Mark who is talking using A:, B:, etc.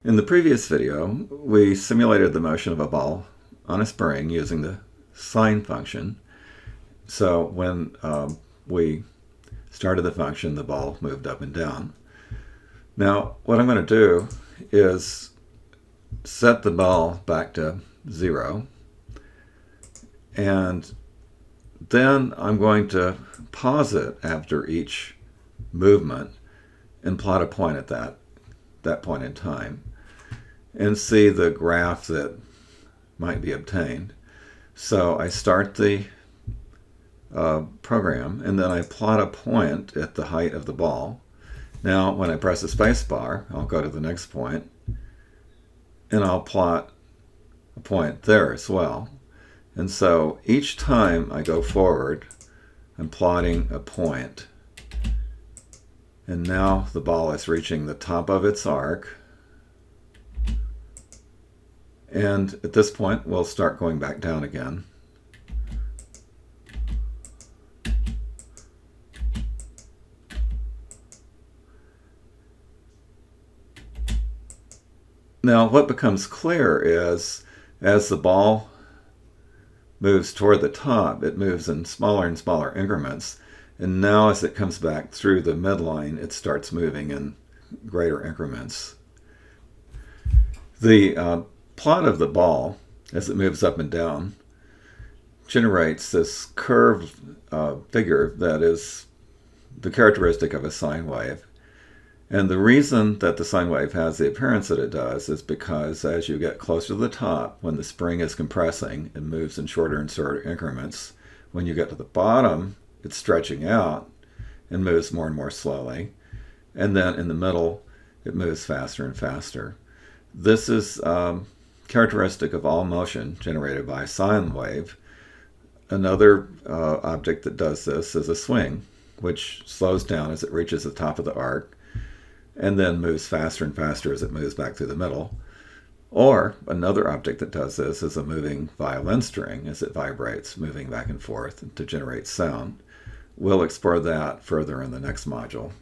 A: In the previous video, we simulated the motion of a ball on a spring using the sine function. So when we started the function, the ball moved up and down. Now, what I'm going to do is set the ball back to 0, and then I'm going to pause it after each movement and plot a point at that point in time and see the graph that might be obtained. So I start the program, and then I plot a point at the height of the ball. Now when I press the space bar, I'll go to the next point, and I'll plot a point there as well. And so each time I go forward, I'm plotting a point. And now the ball is reaching the top of its arc. And at this point, we'll start going back down again. Now, what becomes clear is as the ball moves toward the top, it moves in smaller and smaller increments. And now as it comes back through the midline, it starts moving in greater increments. The plot of the ball, as it moves up and down, generates this curved figure that is the characteristic of a sine wave. And the reason that the sine wave has the appearance that it does is because as you get closer to the top, when the spring is compressing, it moves in shorter and shorter increments. When you get to the bottom, it's stretching out and moves more and more slowly. And then in the middle, it moves faster and faster. This is characteristic of all motion generated by a sine wave. Another object that does this is a swing, which slows down as it reaches the top of the arc and then moves faster and faster as it moves back through the middle. Or another object that does this is a moving violin string as it vibrates, moving back and forth to generate sound. We'll explore that further in the next module.